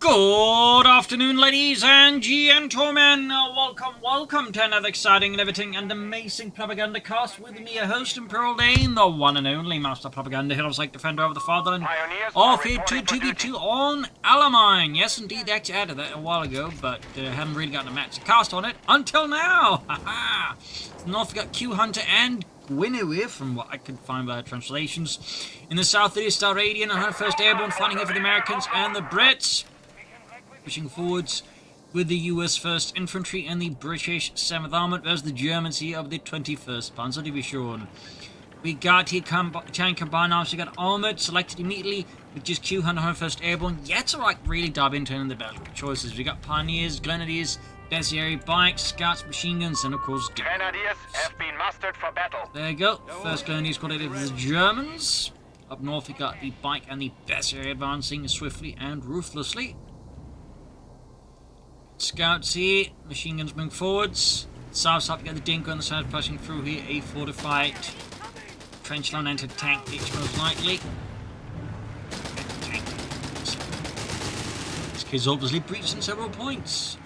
Good afternoon, ladies and gentlemen. Welcome to another exciting, riveting, and amazing Propagandacast with me, your host and Pearl Dane, the one and only Master Propaganda Heroes like Defender of the Fatherland, off here to 2v2 on Alamein. Yes, indeed, they actually added that a while ago, but haven't really gotten a match to cast on it until now. Haha! North, we got Qhunter and Guinevere, from what I could find by translations. In the south, it is Staradian and 101st Airborne fighting here for the Americans and the Brits. Pushing forwards with the US 1st Infantry and the British 7th Armoured versus the Germans here of the 21st Panzer Division. We got here Giant Combined Arms, we got Armoured selected immediately with just Qhunter 101st Airborne. Yet to like really dive into the battle choices. We got Pioneers, Grenadiers, Tertiary Bikes, Scouts, Machine Guns, and of course Grenadiers have been mustered for battle. There you go. First Grenadiers coordinated with the Germans. Up north we got the Bike and the Tertiary advancing swiftly and ruthlessly. Scouts here, machine guns moving forwards. South side, we got the Dingo on the side pushing through here, a fortified trench line and tank ditch most likely. This kid's obviously breached in several points.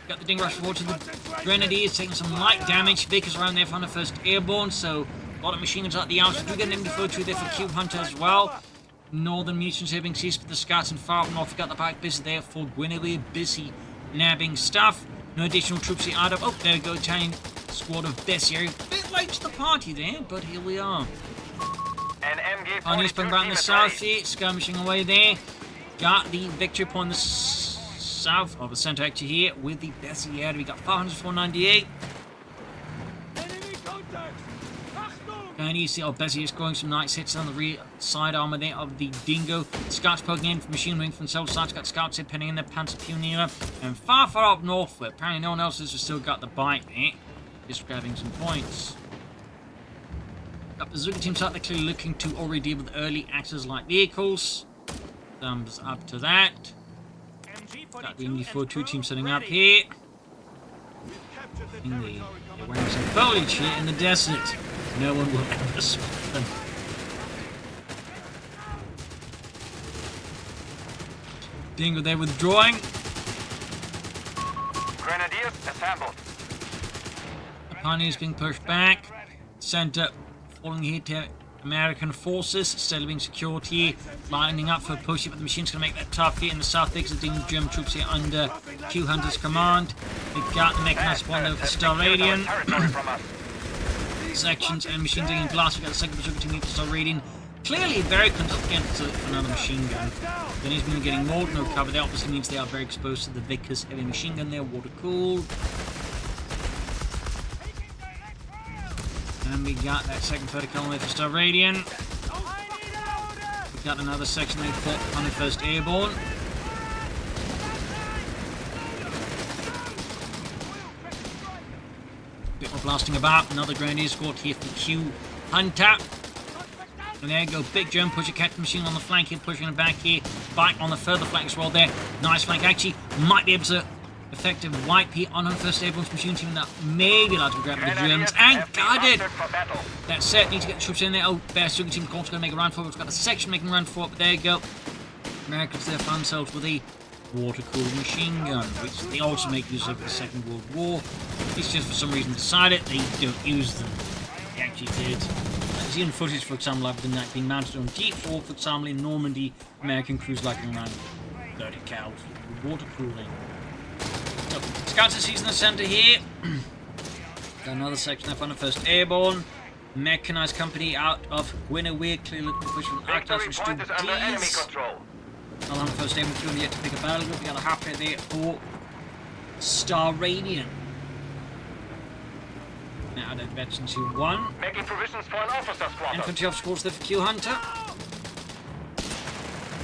Got the Dingo rush forward to the Grenadiers, taking some light damage. Vickers around there for the 1st Airborne, so a lot of machine guns at the outs. We do get an MD42 there for Qhunter as well. Northern munitions here being seized for the Scouts, and far up north we got the back busy there for Guinevere, busy nabbing stuff. No additional troops here either. Oh, there we go, Italian squad of Tertiary. A bit late to the party there, but here we are. An Pioneers MG-42 around the south here, skirmishing away there. Got the victory point in the south, or the centre actually here, with the Tertiary. We got 498. And you see our Bessie is scoring some nice hits on the rear side armour there of the Dingo. Scouts poking in for machine wing from south side. Got Scouts here pinning in the Panzer Pioneer. And far up north, where apparently no one else has still got the bite there. Just grabbing some points. Got the Bazooka teams out there clearly looking to already deal with early access light vehicles. Thumbs up to that. Got the MD42 team setting up here. They're wearing some foliage here in the desert. No one will ever spot them. Dingo there withdrawing. Grenadiers assembled. The Pioneers being pushed back. Center falling here to American forces. Still being secured here. Lining up for a push, but the machine's going to make that tough here in the south because the German troops here under Qhunter's command. We've got the Mechanized one over Staradian. Sections and machine digging blast. We've got the second Bazooka team for Staradian. Clearly very conducted against another machine gun. Then he's been getting more than no cover. That obviously means they are very exposed to the Vickers heavy machine gun there, water cooled. And we got that second 30 kilometer for Staradian. We got another section there for 101st Airborne. Bit more blasting about. Another Grenadier squad here for Qhunter. And there you go. Big German pusher, captain machine on the flank here, pushing it back here. Bike on the further flank as well there. Nice flank. Actually, might be able to effective wipe here on 101st Airborne's machine team that may be allowed to grab the Germans. And got it! That's it. Need to get the troops in there. Oh, best Sugar team Qhunter's going to make a run for it. It's got a section making a run for it, but there you go. Americans there found themselves with a water-cooled machine gun, which they also make use of in the Second World War. It's just for some reason decided they don't use them. They actually did. I've seen footage, for example, of them being mounted on G4, for example, in Normandy, American crews like around 30 cows with water cooling. So, Scouts are seized in the centre here. Got another section up on the 1st Airborne. Mechanized company out of Guinevere, clearly looking to push from Arctas and Stu D's. On the 1st Airborne, doing yet to pick a battle group. We got a half hit there for Staradian. Now that veteran to 1. Making provisions for an officer's quarters. Infantry officer quarters there for Qhunter.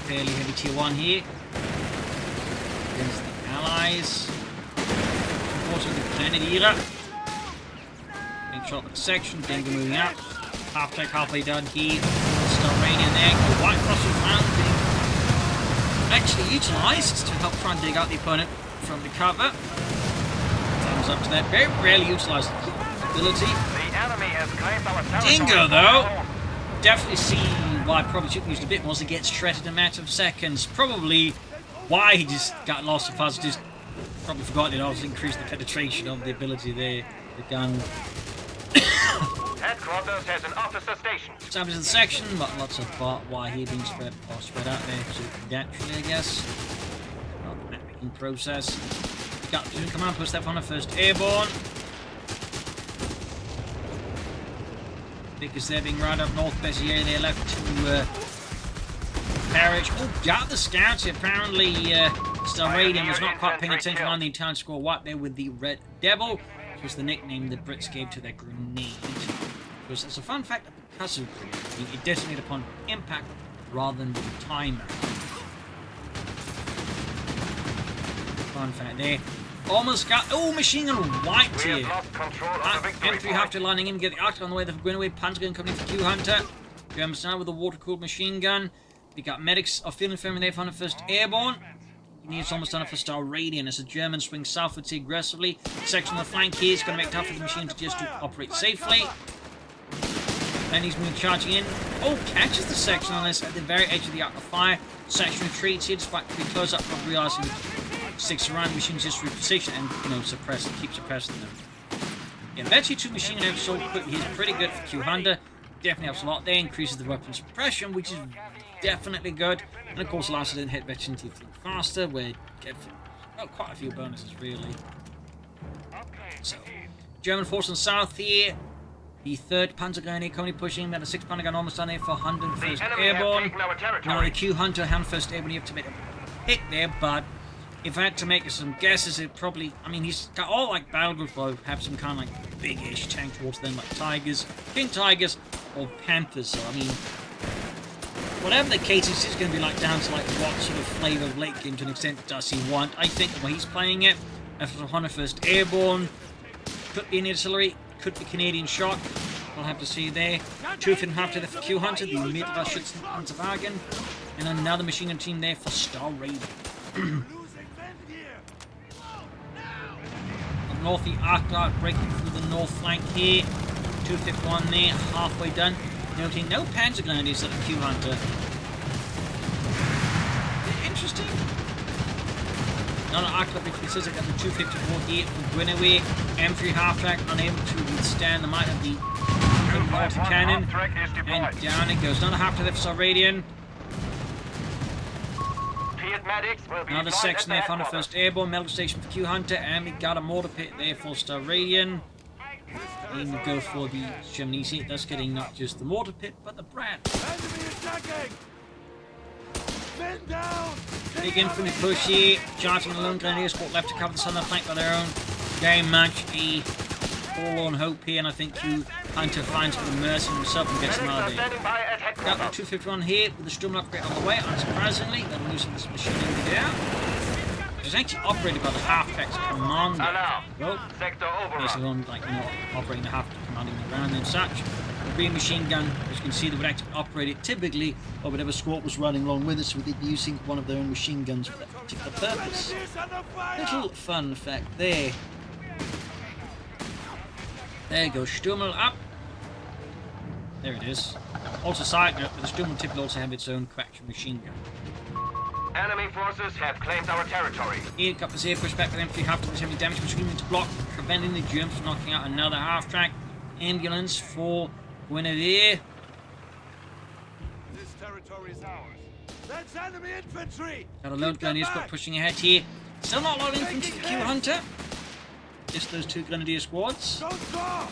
Fairly heavy tier 1 here. Against the Allies. Unfortunately, the Grenadier. Big shot with the section. Dingo moving up. Half track halfway done here. Staradian there. Go right across the ground. Actually utilised to help try and dig out the opponent from the cover. Thumbs up to that. Very rarely utilised ability. The enemy has claimed our territory. Dingo, though, definitely see why probably should have used a bit more, as it gets shredded in a matter of seconds. Probably why he just got lost so fast. Just probably forgot it also increased the penetration of the ability there. The gun. Headquarters has an officer station. Established in the section, but lots of why he being spread out there. So naturally, I guess. Not the mapping process. Got to command post there on the 1st Airborne. Because they're being right up north, Bessier, they're left to Parrish. Oh, got the scouts. Apparently, Staradian was not quite paying attention on the entire score. What there with the Red Devil, which was the nickname the Brits gave to their grenade. Because it's a fun fact that because of it detonated upon impact rather than with the timer. Fun fact there. Almost got... Oh, machine gun wiped here. M3 after lining in, get the Arctic on the way. The Guinevere Panzer gun coming for Qhunter. Germans now with a water-cooled machine gun. We got medics of field infirmary there for the 1st Airborne. It's almost done it for Staradian as the Germans swing southwards aggressively. Section of the flank here is going to make it tough for the machine to just to operate safely. Then he's moving charging in. Oh, catches the section on this at the very edge of the arc of fire. Section retreats here despite being close up, not realizing six surrounding machines just reposition and, you know, keep suppressing them. Yeah, eventually 2 machine gun so quickly. He's pretty good for Qhunter. Definitely helps a lot there. Increases the weapon suppression, which is definitely good. And of course allows it to hit veteran teeth faster, where you get quite a few bonuses really. So, German force on south here. The 3rd Panzer Grenadier currently pushing. Then the 6th Panzer gun almost done there for 101st Airborne. Now the Qhunter and 1st Airborne, you have to make a hit there, but if I had to make some guesses, it probably... I mean, he's got all like battle groups, but have some kind of like big-ish tank towards them, like Tigers, King Tigers, or Panthers. So, I mean, whatever the case, it's just going to be like down to like what sort of flavour of late game to an extent does he want. I think the way he's playing it, after 101st Airborne, could be an artillery, could be Canadian shock. We'll have to see there. 2 after the Qhunter, the Mittelschützen Panzerwagen, and another machine gun team there for Staradian. Up north, the Arc breaking through the north flank here. 251 there, halfway done. Noting no Panzer Grenadiers at the Qhunter. Interesting. Another Arc which says I got the 254 here for Guinevere. M3 half-track unable to withstand the might of the cannon. And down it goes. Another half-track for Staradian. Another section there for the 1st Airborne. Medical station for Qhunter. And we got a mortar pit there for Staradian. And we go for the Chimney. That's getting not just the mortar pit, but the Brad. Big infantry push here. Charging the lone Grenadier squad left to cover the southern flank by their own. Very much a forlorn hope here, and I think Qhunter finds for the mercy himself and gets them out of there. Got the 251 here with the Sturm upgrade on the way, unsurprisingly. They're losing this machine in the air. Which is actually operated by the half-track's commander. Well, basically on, like, you know, operating the half-track commanding the ground and such. The green machine gun, as you can see, they would actually operate it typically or whatever squad was running along with it, so they'd be using one of their own machine guns for that particular purpose. Little fun fact there. There you go, Stummel up. There it is. Also, side note, but the Stummel typically also have its own Quaction machine gun. Enemy forces have claimed our territory. Here, got the air push back with M3 half to the heavy damage machine to block, preventing the Germans from knocking out another half-track ambulance for Guinevere. This territory is ours. That's enemy infantry. Got a load Grenadier squad pushing ahead here. Still not a lot of infantry for Qhunter. Just those 2 Grenadier squads. Don't go!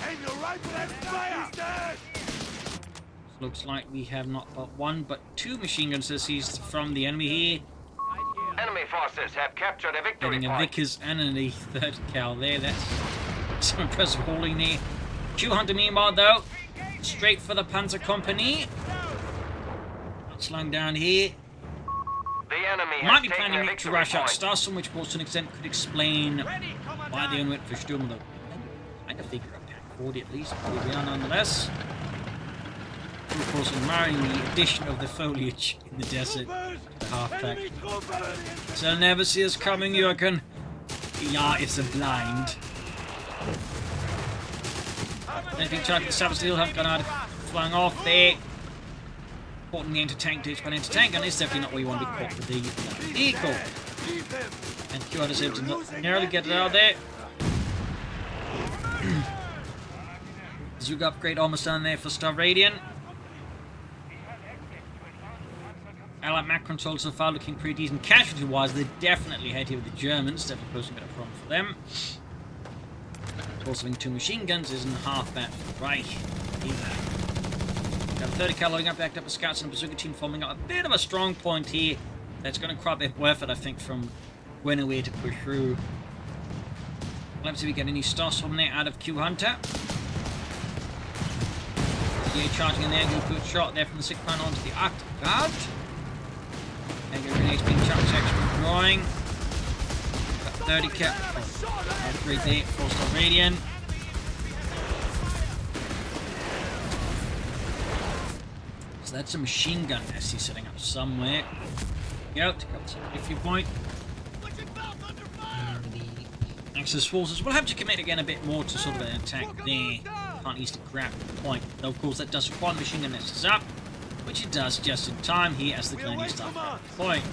Aim your rifle and fire! Looks like we have not but 1 but 2 machine guns seized from the enemy here. Enemy forces have captured a victory Getting a point. Vickers and a 3rd cal there. That's some impressive holding there. Qhunter meanwhile though, straight for the Panzer Company. Not slowing down here. The enemy Might be has taken planning a to victory rush out point. Starsson, which to an extent could explain why they only went for Sturm, though. I figure a pack 40 at least, but we are nonetheless. Of course, admiring the addition of the foliage in the desert to the half-pack. They'll never see us coming, Jürgen. Yeah, it's a blind. Anything charged with the Savage Steel haven't gone out of flying off there. caught in the anti-tank ditch, but anti-tank gun is definitely not where you want to be caught with the vehicle. And Qhunter is able to narrowly get it out of there. Zug upgrade almost done there for Staradian. Allied map control so far looking pretty decent. Casualty-wise, they're definitely ahead here with the Germans. Definitely posing a bit of problem for them. Also having 2 machine guns isn't half bad for the Reich either. Got 30 cal loading up, backed up with scouts and the bazooka team forming up a bit of a strong point here. That's going to crop it worth it, I think, from Guinevere to push through. Let's see if we get any stars from there out of Qhunter. Yeah, charging in there, good shot there from the 6th man onto the Arctic Guard. There you go, grenades being chucked, section drawing. Got 30 cal. Upgrade there, 4-star Radiant. So that's a machine gun nest he's setting up somewhere. Go to cover some victory point. The Axis forces will have to commit again a bit more to sort of an attack there. Can't easily grab the point. Though of course that does require the machine gun nests up, which it does just in time here as the Grenadiers start grabbing the point.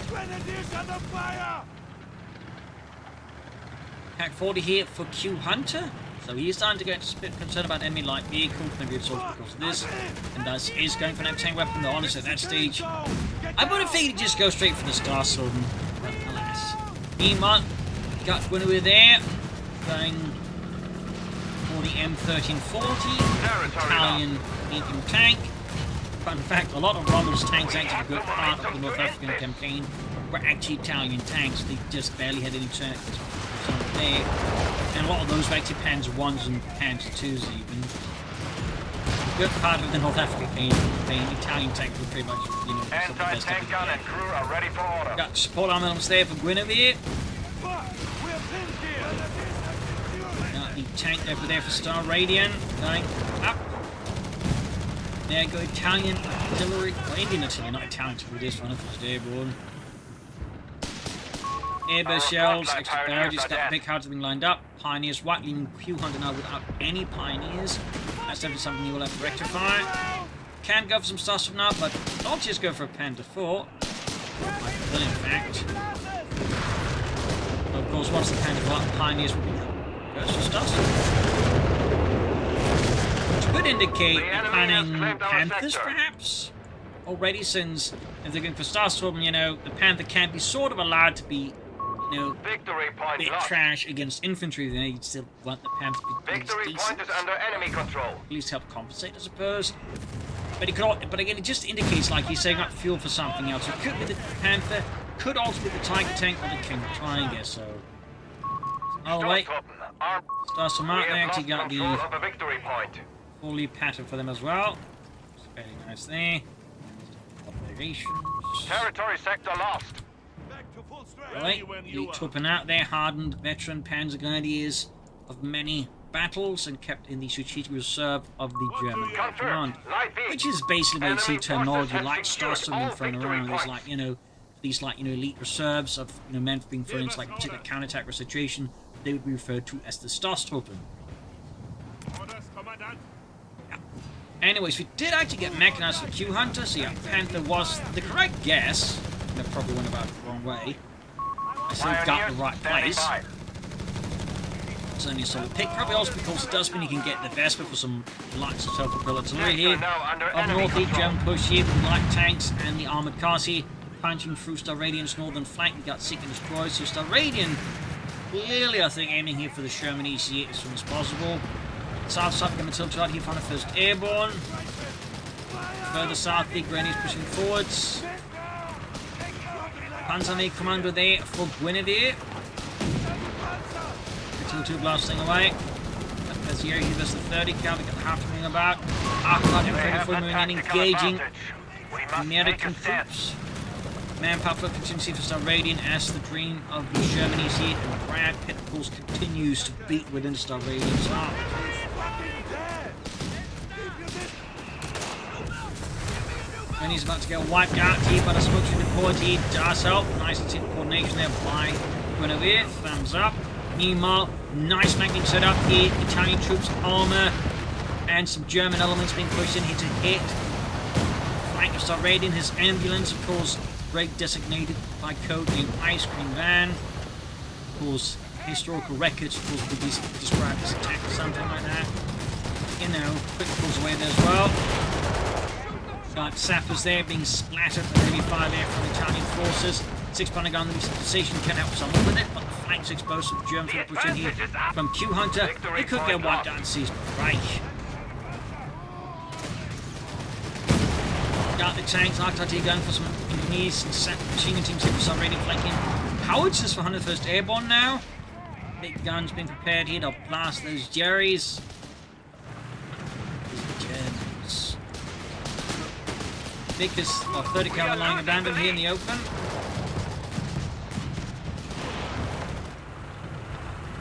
Pack 40 here for Qhunter. So he is starting to get a bit concerned about enemy light vehicles, maybe it's also because of this, and thus is going for an anti-tank weapon, though honestly at that stage I would have figured he'd just go straight for the Star Sword, but alas. Meanwhile, got Guinevere there, going for the M1340, Italian medium tank. Fun fact, a lot of Rommel's tanks actually a good part of the North African campaign were actually Italian tanks. They just barely had any tanks there. And a lot of those were actually Panzer 1s and Panzer 2s even. A good part of the North African campaign, Italian tanks were pretty much, you know, some of the best Anti-tank gun and crew are ready for order. Got support armaments there for Guinevere. Got the tank over there for Staradian. Going up. There go Italian artillery, or Indian artillery, not Italian artillery, this one, if it's airborne. Airburst shells, extra barrages, got big cards being lined up. Pioneers, right leaving Qhunter now without any pioneers. That's definitely something you will have to rectify. Can go for some stars from now, but not just go for a Panther 4. Like will in fact. Of course, once the Panther 4 pioneers will be goes for stars. Which could indicate they're planning Panthers, perhaps? Already, since if they're going for Starstorm, you know, the Panther can't be sort of allowed to be, you know, a bit trash against infantry. Then you'd still want the Panther to be Victory point is under enemy control. at least help compensate, I suppose. But it could, but again, it just indicates like he's saving up fuel for something else. It could be the Panther, could also be the Tiger tank or the King Tiger. So, oh wait, Starstorm out there actually got the fully pattern for them as well. It's very nice there. Territory sector lost. Right, the Truppen out there, hardened veteran Panzer Grenadiers of many battles and kept in the strategic reserve of the German command. Which is basically where you see terminology like Starstorm being thrown around. There's like, you know, these like, you know, elite reserves of, you know, men being thrown into like a particular counterattack or situation, they would be referred to as the Starstruppen. Anyways, we did actually get mechanized for Qhunter, so yeah, Panther was the correct guess. I probably went about it the wrong way. I still got the right place. It's only a solid pick, probably also because it does mean you can get the Vesper for some light self-propelled artillery here. Up north, the German push here with the light tanks and the armoured cars here, punching through Staradian's northern flank. We got Seek and Destroy, so Staradian clearly, I think, aiming here for the Sherman EC as soon as possible. South side, going to tilt right here for the 1st Airborne. Further south, the Grenadiers pushing forwards. Panzer Commando there for Guinevere. The 2-2 blasting away. As here, he does the 30 cal, we got the half moving about. Arcot M34 moving in, engaging American troops. Manpower flow contingency for Staradian as the dream of the Sherman EC and Brad Pitt, of course, continues to beat within Staradian's heart. And he's about to get wiped out here, but I spoke to the quality does help. Nice and coordination there by Guinevere. Thumbs up. Meanwhile, nice flanking set up here. Italian troops, armor, and some German elements being pushed in here to hit. flank of Staradian. His ambulance, of course, great designated by code in ice cream van. Of course, historical records, of course, would be described as attack or something like that. You know, quick pulls away there as well. Got sappers there being splattered with heavy fire there from the Italian forces. 6-pounder gun in the position can help someone with it, but the flank's exposed to the Germans will push in here from Qhunter. It could get wiped out and seized by Reich. Got the tanks, RTT going for some engineers and machine gun teams here for some radio flanking. Howitzers for 101st Airborne now. Big guns being prepared here to blast those Jerrys. These Germans. Biggest 30 caliber lying abandoned here in the open.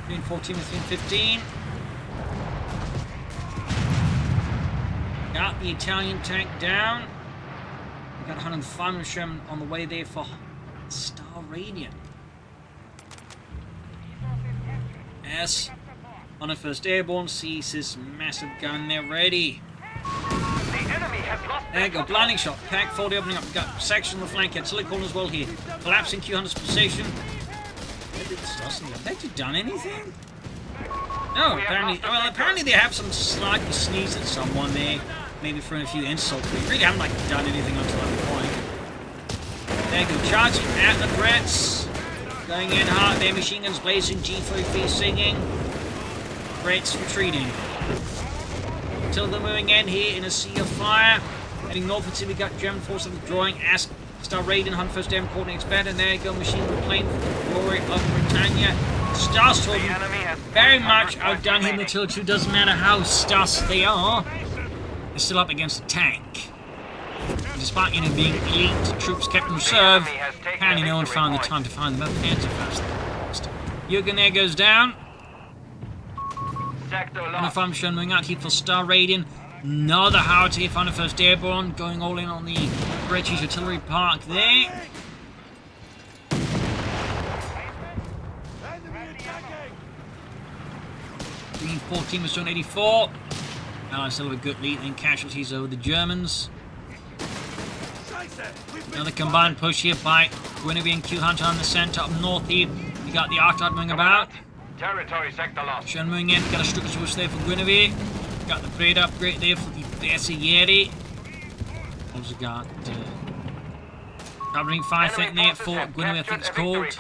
Between 14 and 15. Got the Italian tank down. We got 105 Sherman on the way there for Staradian. As 101st Airborne sees his massive gun there ready. There you go, blinding shot. Pack 40 opening up. We've got section on the flank here. Silicon as well here. Collapsing Qhunter's position. Have they actually done anything? No, apparently they have some slightly sneeze at someone there. Maybe throwing a few insults. They really haven't done anything until that point. There you go, charging at the threats. Going in hard there, machine guns blazing, G43 singing. Threats retreating. Until they're moving in here in a sea of fire. Heading north until we got German forces withdrawing as Staradian 101st Airborne coordinates better. And there you go, machine gun plane for the glory of Britannia. Starstorm very much outdone him until it doesn't matter how sus they are. They're still up against a tank. Despite being elite troops kept in reserve, apparently no one found the time to find them up. Panzer Guinevere goes down. 105 Sherman moving out here for Staradian. Another howitzer here for 101st Airborne, going all in on the British artillery park there. Green 14 was 84. Allies still have a good lead in casualties over the Germans. Another combined push here by Guinevere and Qhunter on the centre up north here. You got the Arctide moving about. Territory sector lost. Sherman moving in. Got a structure switch there for Guinevere. Got the grade upgrade there for the Bersieri. Also got covering fire thing there for Guinevere, I think it's called.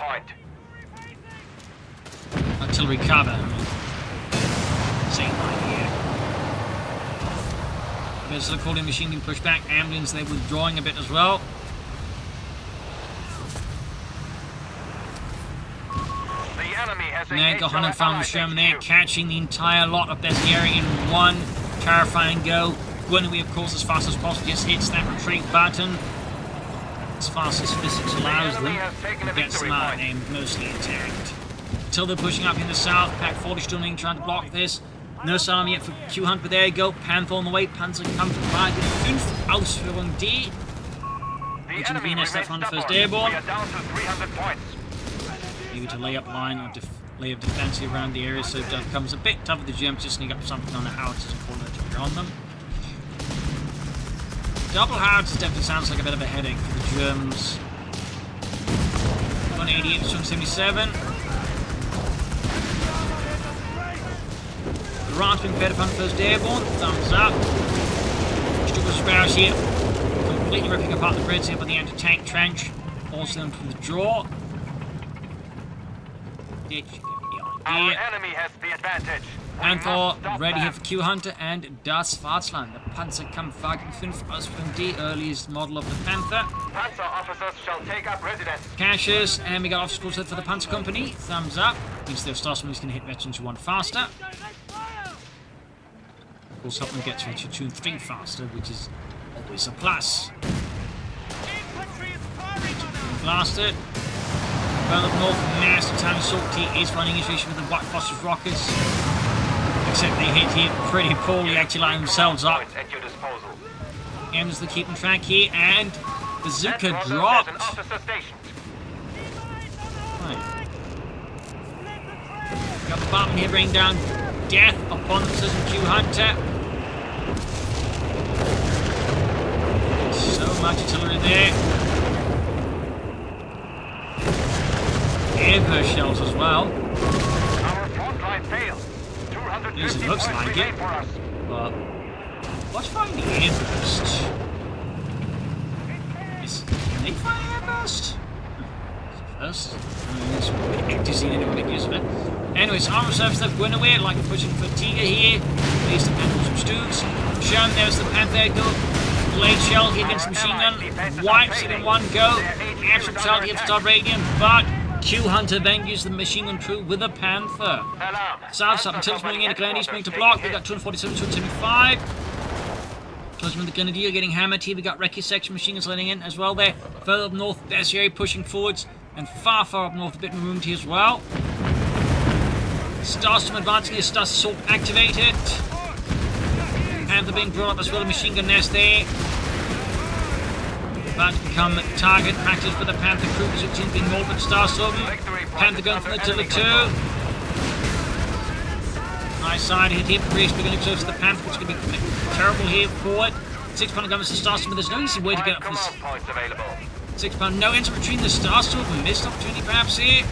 Artillery cover. Same idea. There's the calling machine being pushed back. Ambulance, they're withdrawing a bit as well. Now got 105 Sherman there, catching the entire lot of Bersieri in one terrifying go. Guinevere, of course, as fast as possible, just hits that retreat button. As fast as physics allows them, and gets them out and mostly intact. Until they're pushing up in the south, Pack 40 still trying to block this. No sign yet for Qhunter, but there you go. Panther on the way. Panzer Kampf by the 5th Ausführung D. Which will be USF 101st Airborne. Maybe to lay up line or lay up defense around the area, so it becomes a bit tougher for the Germans to sneak up something on the howitzers and call artillery on them. Double howitzers definitely sounds like a bit of a headache for the Germans. 188 to 177. The round's been better for 101st Airborne. Thumbs up. Struggle Sparrows here. Completely ripping apart the Brits here by the anti-tank trench. Forcing them to withdraw. Our enemy has the advantage. Panther ready here for Qhunter and Das Fahrtland, the Panzerkampfwagen 5 Ausführung D, earliest model of the Panther. Panzer officers shall take up residence. Caches, and we got officer set for the Panzer Company. Thumbs up. Means their Starsmans can hit veterans who want faster. Of course, help them get to Qhunter 3 faster, which is always a plus. Blasted. Well up north, massive Italian sortie is running into issue with the White Phosphorus rockets. Except they hit here pretty poorly, actually lining themselves up. Ends the keeping track here, and Bazooka dropped. Right. Got the bomb here bringing down death upon the precision Qhunter. So much artillery there. Airburst shells as well. Our front line failed. At least it 250 looks points like remain it. for us. But what's firing the airburst? Can they fire airburst? First, it's a bit empty scene anyone make use of it. Anyways, armor service left Guinevere, like pushing Fatiga here. There's the Panther some Stooks. Shown there's the Panther go. Blade shell here against the machine gun. Wipes it in one go. Action shell here for Staradian, but Qhunter then used the machine gun crew with a Panther. South side until it's moving in, Grenadiers moving to block. We've got 247, 275. Close with the Grenadier getting hammered here. We got Recce section machine guns letting in as well there. Further up north, Desiree pushing forwards. And far up north, a bit marooned here as well. Starstorm advancing here, Star Assault activated. Panther being brought up as well, a machine gun nest there. About to become target practice for the Panther crew, as it seems being mauled with Starstorm. Panther going for the artillery too. Nice side hit here, Priest beginning close to the Panther, which is going to be terrible here forward. 6 pounder gun with the Starstorm, but there's no easy way to get up for this. 6 pound, no enter between the Starstorm, missed opportunity perhaps here.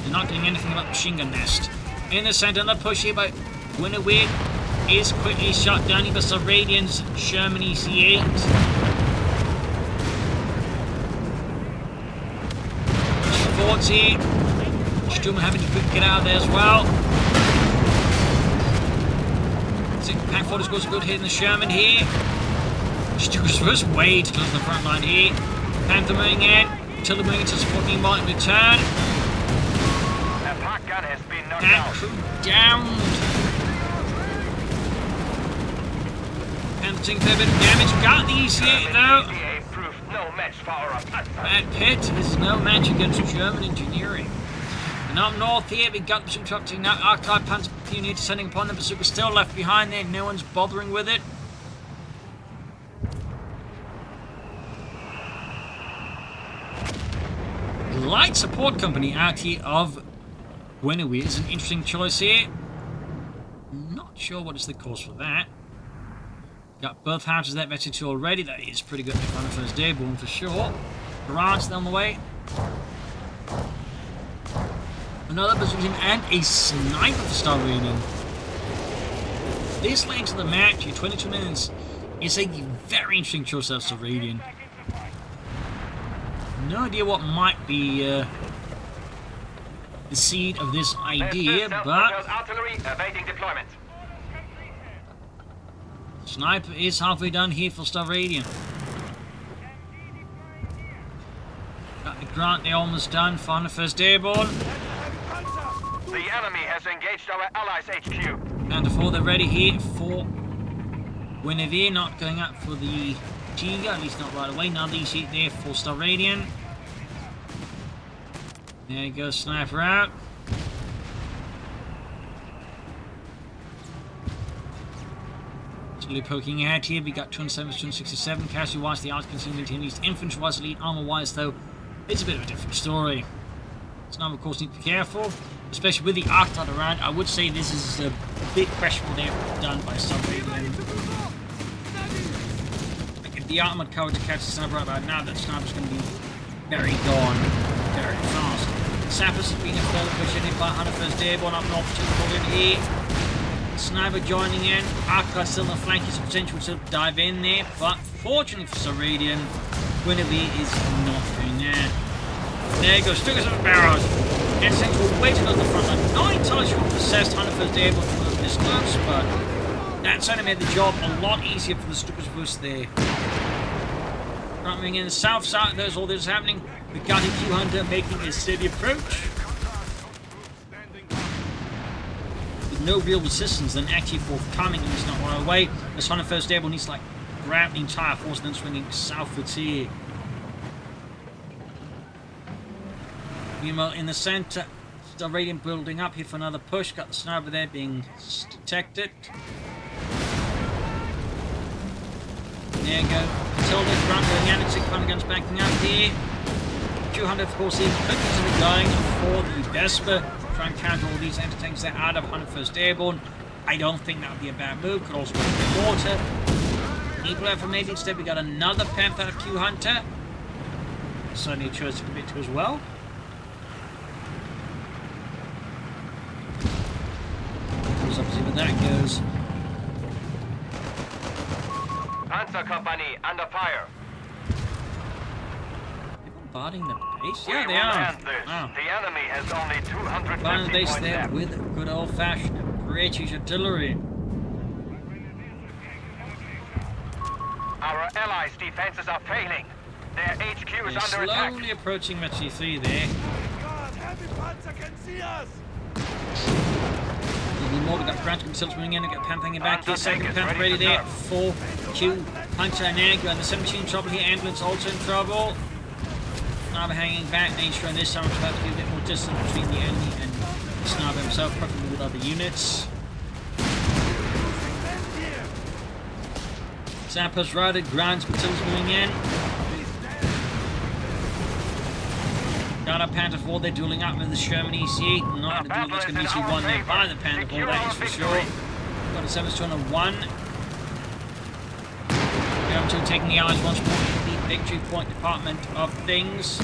They're not getting anything about the machine gun nest. In the center, another push here by Guinevere is quickly shot down here by Staradian's Sherman EC8. Pushing forwards here. Sturm having to quickly get out of there as well. Pack forward scores a good hit in the Sherman here. Stu's first way to close the front line here. Panther moving in. Tiller moving to support meanwhile in return. Pack crew down. Panther taking a fair bit of damage. Got the EC8 though. That pit is no match against German engineering. And up north here, we got some interrupting now. Archive Panzer Pioneer descending upon them. Bazooka still left behind there. No one's bothering with it. Light Support Company out here of Guinevere is an interesting choice here. Not sure what is the cause for that. Got both houses that vetted to already. That is pretty good on the first day, born for sure. Barrage on the way. Another position and a sniper for Staradian. This late into the match, here, 22 minutes, is a very interesting choice of Staradian. No idea what might be the seed of this idea, but sniper is halfway done here for Staradian. Got the Grant, they're almost done. Found the first airborne. The enemy has engaged our allies' HQ. And before they're ready here for Guinevere, not going up for the Tiga, at least not right away. Now these hit there for Staradian. There you go, sniper out. Slowly poking out here. We got 207, 267. Casualty wise, the odds continue to maintain infantry wise, elite armor wise, though, it's a bit of a different story. So now, of course, need to be careful, especially with the arc dot around. I would say this is a bit questionable there done by Staradian. The armored cover to catch the sniper right about now, that sniper's going to be very gone very fast. Sappers have been a further push in by 101st Airborne up north to the here. Sniper joining in. Arca still on the flank, has potential to dive in there, but fortunately for Staradian, Guinevere is not going there. There goes Stukas of the barrels. And central way to go to the front line. Not entirely sure what possessed 101st Airborne from the distance, but that certainly made the job a lot easier for the Stukas boost there. Coming in the south side, there's all this happening. We got a Qhunter making a steady approach. With no real resistance, then actually forthcoming, and he's not right away. As 101st Airborne needs to like grab the entire force and then swinging southwards here. Meanwhile, in the center, Staradian building up here for another push. Got the sniper there being detected. There you go. Until the front of the Yannick 6 pounder guns backing up here. 200, of course, here quickly going for the Vesper. Try and counter all these anti-tanks that are out of 101st Airborne. I don't think that would be a bad move. Could also go for the water. Equal out from 18 step. We got another Panther of Qhunter. Suddenly chose to commit to as well. We'll see where that goes. Panzer company under fire. They're bombarding the base? Yeah, We they will are. end this. Wow. The enemy has only 250 Bombarding the base points there left. with good old-fashioned British artillery. Our allies' defenses are failing. Their HQ is They're under attack. slowly approaching Metri 3 there. God, heavy panzer can see us! Even more, we've got Grant themselves moving in, we've got Panther hanging back here, second Undertaker's Panther ready ready to there serve. for Qhunter and Egg, and the 17 in trouble here, Ambulance also in trouble. Sniper hanging back, ensuring this time it's about to give a bit more distance between the enemy and the Sniper himself, preferably with other units. Sappers routed, Grant's Matilda's moving in. Got a Panther 4, they're dueling up with the Sherman EC. Not a duel that's going to be easily won there by the Panther 4, that is for sure. Got a 7-2-1. German taking the Allies once more into the victory point department of things.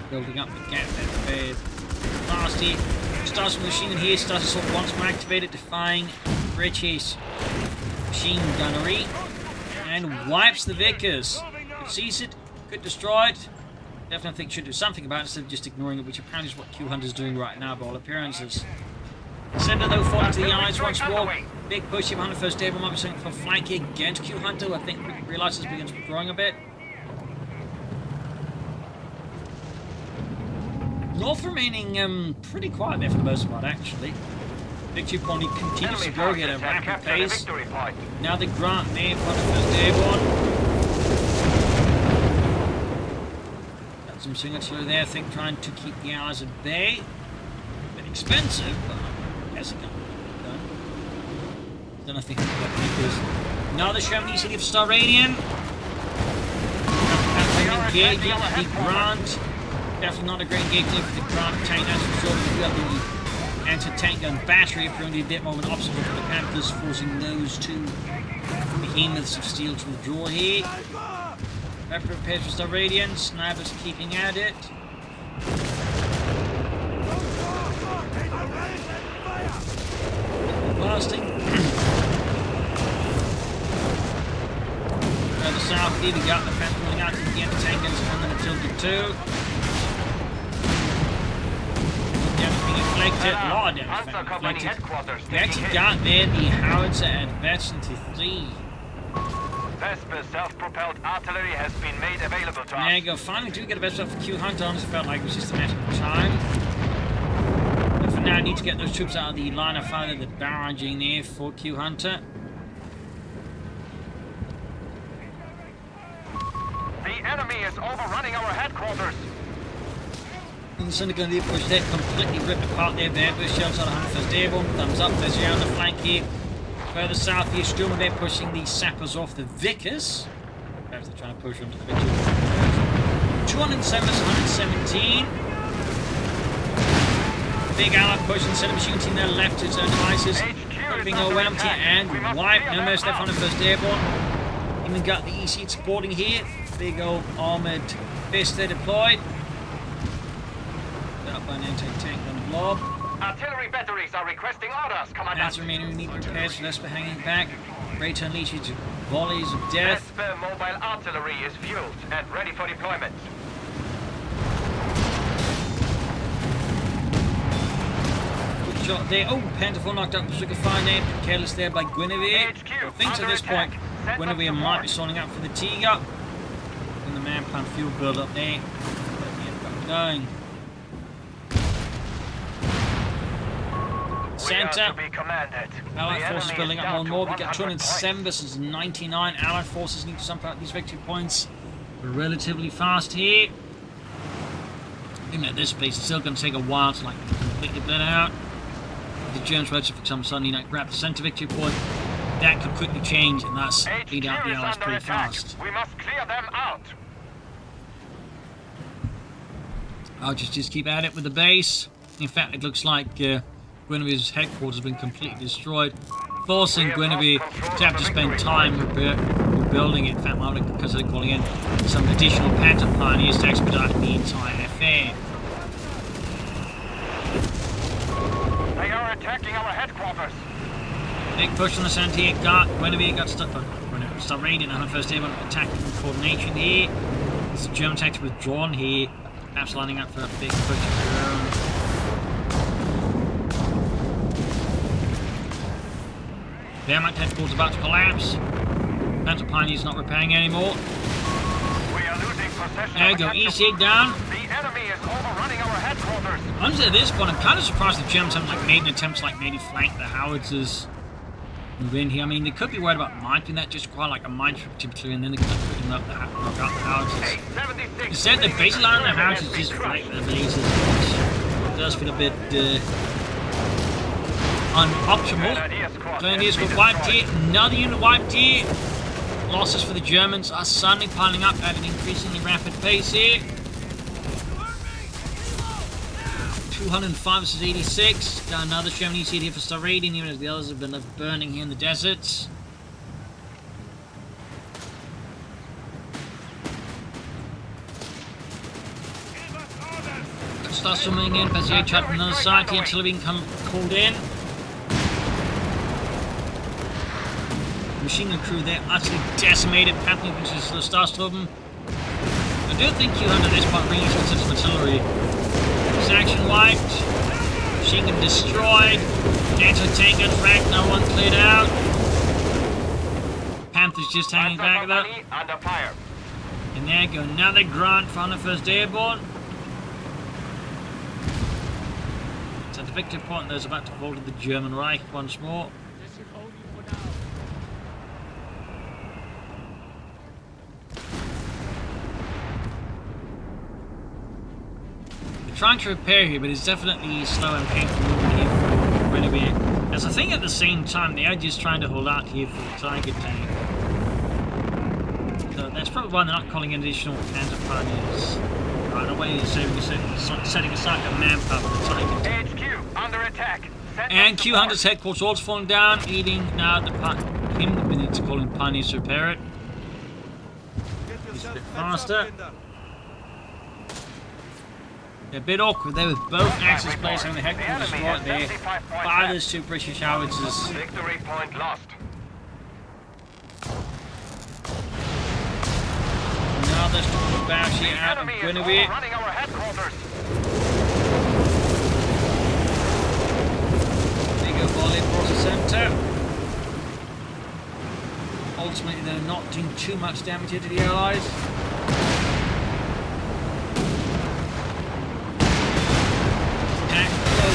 Building up the gap there with Nasty. Starts with the machine in here, starts to sort of once more activated, defying British machine gunnery. And wipes the Vickers. Could seize it, could destroy it. Definitely think should do something about it instead of just ignoring it, which apparently is what Qhunter's doing right now by all appearances. Center though falling to the Allies once more. Big push here behind the first table, might be something for flanking against Qhunter. I think we realises begins withdrawing a bit. North remaining pretty quiet there for the most part actually. Victory point continues to go here at a rapid pace. Now the Grant there for the first airborne. Some signature there, I think, trying to keep the Allies at bay. A bit expensive, but I guess it can be done. Don't know if they can do that because another Sherman city of Staradian. Engaging the Grant. Definitely not a great engagement for the Grant tank, that's for sure. We do have the anti-tank gun battery, apparently a bit more of an obstacle for the Panthers, forcing those two behemoths of steel to withdraw here. Pepper prepared for Staradian, Snipers keeping at it. Blasting. Further south here we got the Panther rolling out to the anti-tank guns on the Matilda 2. Damage being inflicted, a lot of damage being inflicted. We actually got there the howitzer at Veterancy 3. Vesper's self-propelled artillery has been made available to us. There you go. Finally do get a best shot for Qhunter. Honestly felt like it was just a matter of time. But for now, I need to get those troops out of the line of fire that are barraging there for Qhunter. The enemy is overrunning our headquarters. And the Syndicate going to push there, completely ripped apart their airbus shells out of 101st Airborne. Thumbs up, there's on the flank here. Further south here, Sturmer there pushing the sappers off the Vickers. Perhaps they're trying to push them to the victory. 207, 117. Big Ally pushing, center machine team there left to its own devices. Being overwhelmed here and wiped. No most left on the 1st Airborne. Even got the EC supporting here. Big old armoured fist there deployed. Set up by an anti-tank gun blob. Artillery batteries are requesting orders, Commandant. That's remaining need repairs for Vesper hanging back. Ready to unleash its volleys of death. Vesper mobile artillery is fueled and ready for deployment. Good shot there. Oh, Panther 4 knocked up the Sugar Fire name. Careless there by Guinevere. I think at this point, Guinevere might be sorting out for the Tiger. And the man-plant fuel build up there. Get going. Center. Allied forces building up more and more. We get 207 versus 99. Allied forces need to stamp out these victory points relatively fast here. I think at this pace it's still going to take a while to completely blend out. If the Germans were to, for example, suddenly grab the center victory point, that could quickly change and thus lead out the Allies pretty fast. We must clear them out. I'll just keep at it with the base. In fact, it looks like Guinevere's headquarters has been completely destroyed. forcing Guinevere to have to spend time rebuilding it, in fact, because they're calling in some additional panther pioneers to expedite the entire affair. They are attacking our headquarters. Big push on the center here. Guinevere got stuck. Staradian on the first airborne attack coordination here. It's a German tactic withdrawn here. Perhaps lining up for a big push of their own. Wehrmacht headquarters about to collapse. Panther Pioneer's not repairing anymore. We are losing possession. There you go, easy down. The enemy is overrunning our headquarters. Honestly, at this point, I'm kind of surprised the Germans haven't like made an attempt to like maybe flank the howitzers move in here. I mean, they could be worried about mining that, just quite like a mine typically, and then they could knock out the howitzers. Instead, they're basically on the howitzers just flank the blazes. It does feel a bit unoptimal. Grenadiers got wiped here. Another unit wiped here. Losses for the Germans are suddenly piling up at an increasingly rapid pace here. 205 versus 86. Got another German EC here for Staradian, even as the others have been left burning here in the deserts. Starts swimming in, as the HUD from another side. The artillery being called in. Machine gun crew there, utterly decimated. Panther versus the Starstorm. I do think Qhunter at this point bringing some sense of artillery. Section wiped. Machine gun destroyed. Anti-tank guns racked, no one cleared out. Panther's just hanging back though. Under fire. And there you go, another grunt for 101st Airborne. It's at the victory point, there's about to fall to the German Reich once more. Trying to repair here, but it's definitely slow and painful movement here for Guinevere. As I think at the same time they are just trying to hold out here for the Tiger tank. So that's probably why they're not calling in additional panther pioneers. Right away, setting aside the manpower for the Tiger tank. HQ under attack. And Qhunter's headquarters also falling down, needing now we need to call in pioneers to repair it. It's a bit faster. A bit awkward there with both Axis players having the headquarters right there by those two British howitzers. Victory point lost. Now there's a bash here out of Guinevere. Running our headquarters. There you go, volley across the centre. Ultimately, they're not doing too much damage here to the Allies.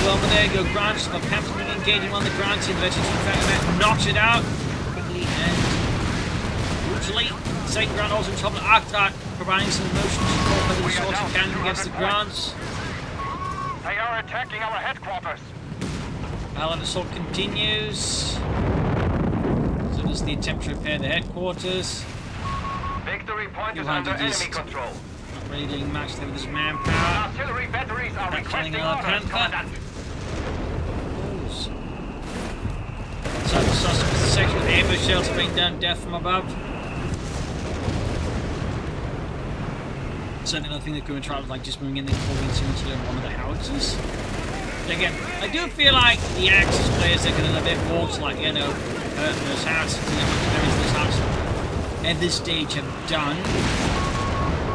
Well, there you go, Grants. Panther engaging on the Grants in the veterans. In fact, that knocks it out quickly and brutally. Second Grant also in trouble. Arctic providing some emotional support for the assault and cannon against the Grants. They are attacking our headquarters. Allied assault continues. So does the attempt to repair the headquarters. Victory point is under enemy control. Not really doing much there with his manpower. Artillery batteries are requesting our orders, Commandant. So the section with ambush shells bring down death from above. Certainly another thing that could have tried was like just moving in there and falling into one of the howitzers. But again, I do feel like the Axis players are getting a bit more to like, hurt those howitzers at this stage have done.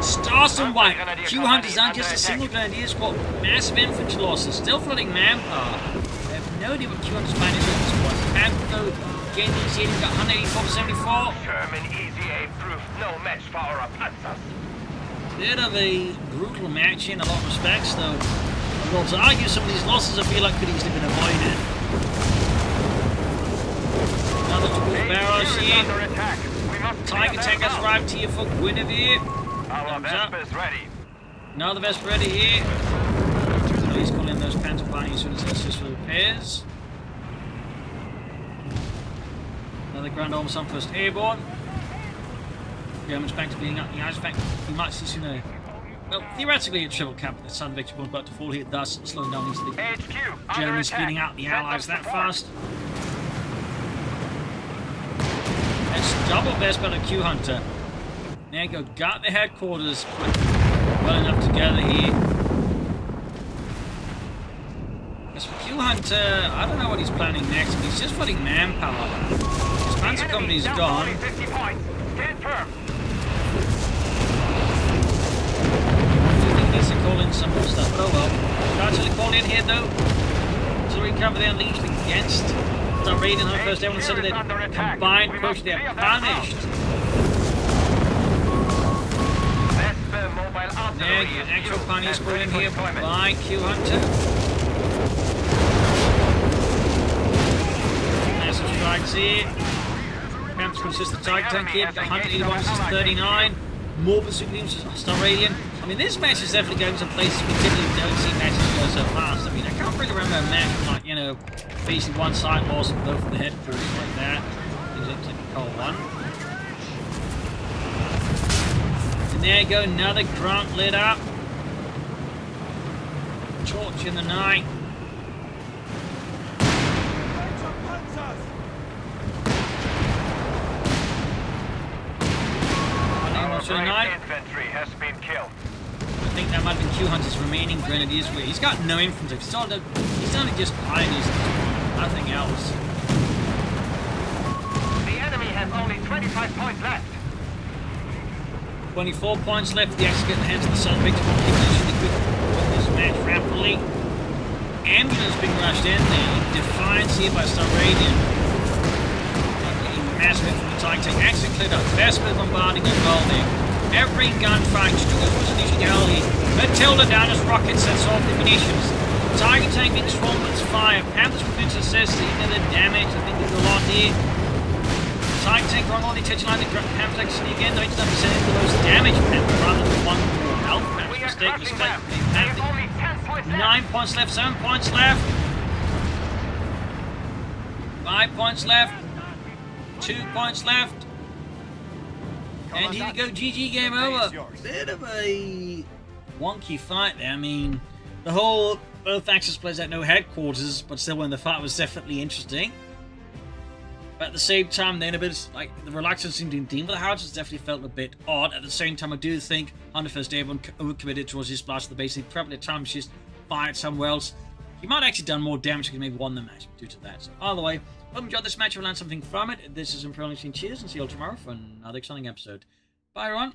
Starstorm white. Qhunter's not just a single grenadier squad. Massive infantry losses. Still flooding manpower. I have no idea what Qhunter's plan is at this point. Panther gaining easy aim, got 184 to 74. German easy aim proof. No match for our panzers. Bit of a brutal match in a lot of respects, though. I'm going to argue some of these losses I feel like could easily been avoided. Another two barrage here. Tiger tank has arrived here for Guinevere. Our Vespa is ready. Now the Vespa ready here. So he's calling in those Panther pioneers as soon as it's just for repairs. Another Grand Armoured 101st Airborne. Germans back to being up the ice. In fact, we might see sooner. Well, theoretically, a triple cap at the Sun Victory point about to fall here, thus slowing down into the Germans speeding out the Allies that fast. double best bet of Qhunter. There you go, got the headquarters put well enough together here. As for Qhunter, I don't know what he's planning next, but he's just putting manpower. His panzer company's gone. 50 points. Stand firm. I think he needs to call in some more stuff, but oh well. Actually called in here though. To recover the unleashed against Staradian on the first day when instead of their combined push, they're punished. There you go, actual punish put in here by Qhunter. Massive strikes here. Attempts to assist the Tiger tank here, 181 versus 39. More pursuit teams Staradian. I mean, this match is definitely going to places we typically don't see matches go so fast. I mean, I can't really remember a match like, you know, basically one side lost and both of the headquarters like that. Things like CoH3. And there you go, another grunt lit up. Torch in the night. Infantry has been killed. I think that might have been Qhunter's remaining grenadiers. Where he's got no infantry. He's only just pioneers, nothing else. The enemy has only 25 points left. 24 points left. The Axe get the hands of the Sun Victor. Keep win this match rapidly. Ambulance being rushed in there. Defiance here by Staradian. Massive from the Tiger tank. Actually cleared up. Best bit bombarding as well there. Every gunfight was initially galley. Matilda down as rocket sets off the munitions. Tiger tank being strong with its fire. Panthers with success, even the damage. I think there's a lot here. Tiger tank wrong on the attention line. The Panther tank sneak in, though it's not percentage the most damage. Panther rather than one more health. Panther's mistake was Panther. 9 points left, 7 points left. 5 points left. 2 points left. And here you go, GG, game over. Bit of a wonky fight there. I mean, the whole both Axis players at no headquarters, but still when the fight was definitely interesting. But at the same time, then a bit like the reluctance in dealing with the houses definitely felt a bit odd. At the same time, I do think 101st Airborne overcommitted towards his blast of the base. He probably at times just fired somewhere else. He might have actually done more damage because maybe won the match due to that. So either way, hope you enjoyed this match. I've learned something from it. This is Imperial Machine. Cheers, and see you all tomorrow for another exciting episode. Bye, everyone.